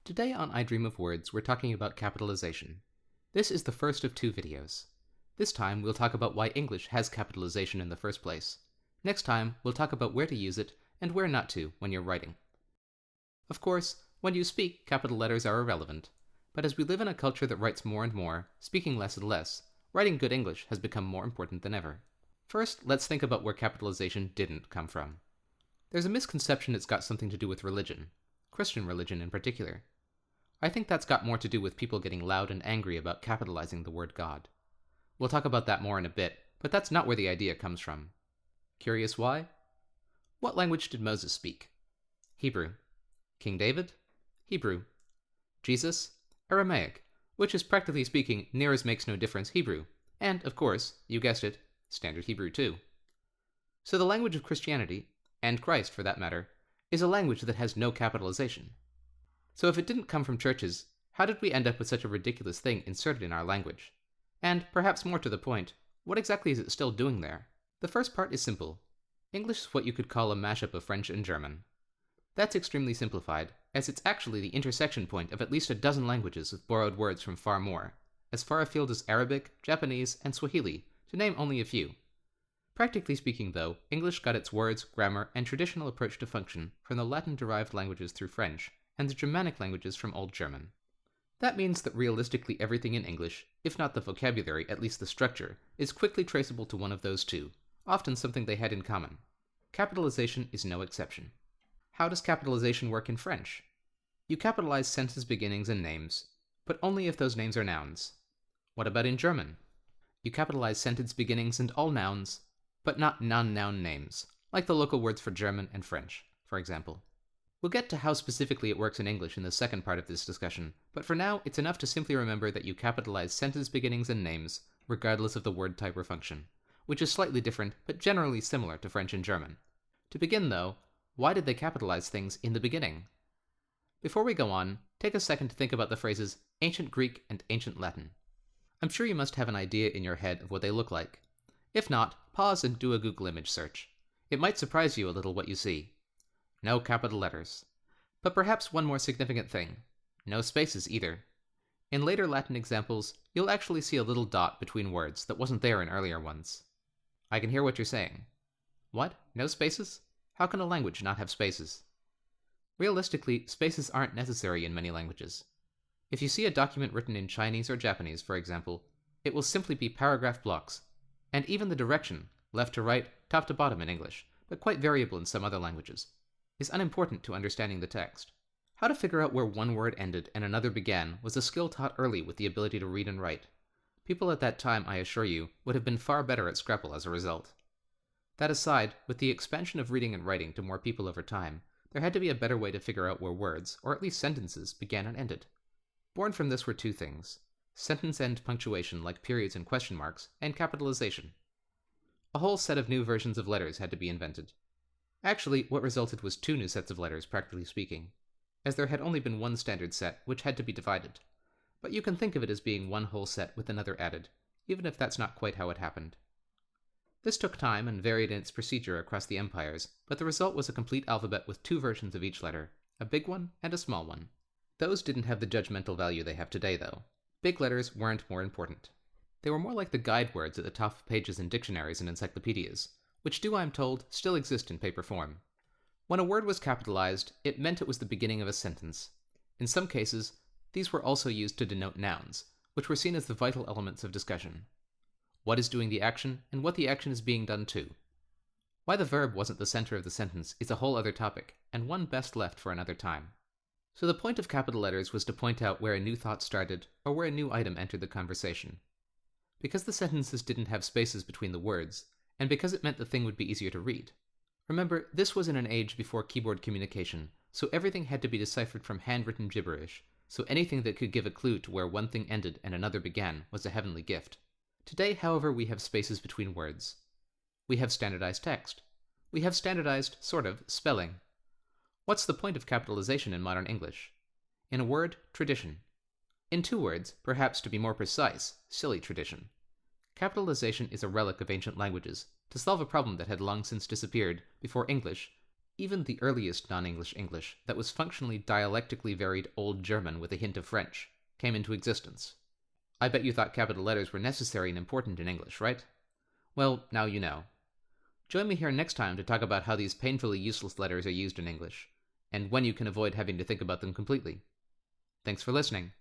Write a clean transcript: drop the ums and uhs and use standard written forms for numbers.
Today on I Dream of Words, we're talking about capitalization. This is the first of 2 videos. This time, we'll talk about why English has capitalization in the first place. Next time, we'll talk about where to use it and where not to when you're writing. Of course, when you speak, capital letters are irrelevant. But as we live in a culture that writes more and more, speaking less and less, writing good English has become more important than ever. First, let's think about where capitalization didn't come from. There's a misconception it's got something to do with religion, Christian religion in particular. I think that's got more to do with people getting loud and angry about capitalizing the word God. We'll talk about that more in a bit, but that's not where the idea comes from. Curious why? What language did Moses speak? Hebrew. King David? Hebrew. Jesus? Aramaic, which is practically speaking near as makes no difference Hebrew, and, of course, you guessed it, Standard Hebrew too. So the language of Christianity, and Christ for that matter, is a language that has no capitalization. So if it didn't come from churches, how did we end up with such a ridiculous thing inserted in our language? And, perhaps more to the point, what exactly is it still doing there? The first part is simple. English is what you could call a mashup of French and German. That's extremely simplified, as it's actually the intersection point of at least a dozen languages with borrowed words from far more, as far afield as Arabic, Japanese, and Swahili, to name only a few. Practically speaking, though, English got its words, grammar, and traditional approach to function from the Latin-derived languages through French, and the Germanic languages from Old German. That means that realistically everything in English, if not the vocabulary, at least the structure, is quickly traceable to one of those two, often something they had in common. Capitalization is no exception. How does capitalization work in French? You capitalize sentence beginnings and names, but only if those names are nouns. What about in German? You capitalize sentence beginnings and all nouns, but not non-noun names, like the local words for German and French, for example. We'll get to how specifically it works in English in the second part of this discussion, but for now, it's enough to simply remember that you capitalize sentence beginnings and names, regardless of the word type or function, which is slightly different, but generally similar to French and German. To begin, though, why did they capitalize things in the beginning? Before we go on, take a second to think about the phrases ancient Greek and ancient Latin. I'm sure you must have an idea in your head of what they look like. If not, pause and do a Google image search. It might surprise you a little what you see. No capital letters. But perhaps one more significant thing. No spaces either. In later Latin examples, you'll actually see a little dot between words that wasn't there in earlier ones. I can hear what you're saying. What? No spaces? How can a language not have spaces? Realistically, spaces aren't necessary in many languages. If you see a document written in Chinese or Japanese, for example, it will simply be paragraph blocks, and even the direction, left to right, top to bottom in English, but quite variable in some other languages, is unimportant to understanding the text. How to figure out where one word ended and another began was a skill taught early with the ability to read and write. People at that time, I assure you, would have been far better at Scrabble as a result. That aside, with the expansion of reading and writing to more people over time, there had to be a better way to figure out where words, or at least sentences, began and ended. Born from this were 2 things: sentence end punctuation like periods and question marks, and capitalization. A whole set of new versions of letters had to be invented. Actually, what resulted was 2 new sets of letters, practically speaking, as there had only been one standard set, which had to be divided. But you can think of it as being one whole set with another added, even if that's not quite how it happened. This took time and varied in its procedure across the empires, but the result was a complete alphabet with 2 versions of each letter, a big one and a small one. Those didn't have the judgmental value they have today, though. Big letters weren't more important. They were more like the guide words at the top of pages in dictionaries and encyclopedias, which do, I'm told, still exist in paper form. When a word was capitalized, it meant it was the beginning of a sentence. In some cases, these were also used to denote nouns, which were seen as the vital elements of discussion. What is doing the action, and what the action is being done to. Why the verb wasn't the center of the sentence is a whole other topic, and one best left for another time. So the point of capital letters was to point out where a new thought started, or where a new item entered the conversation. Because the sentences didn't have spaces between the words, and because it meant the thing would be easier to read. Remember, this was in an age before keyboard communication, so everything had to be deciphered from handwritten gibberish, so anything that could give a clue to where one thing ended and another began was a heavenly gift. Today, however, we have spaces between words. We have standardized text. We have standardized, sort of, spelling. What's the point of capitalization in modern English? In a word, tradition. In 2 words, perhaps to be more precise, silly tradition. Capitalization is a relic of ancient languages, to solve a problem that had long since disappeared before English, Even the earliest non-English English, that was functionally dialectically varied Old German with a hint of French, came into existence. I bet you thought capital letters were necessary and important in English, right? Well, now you know. Join me here next time to talk about how these painfully useless letters are used in English, and when you can avoid having to think about them completely. Thanks for listening.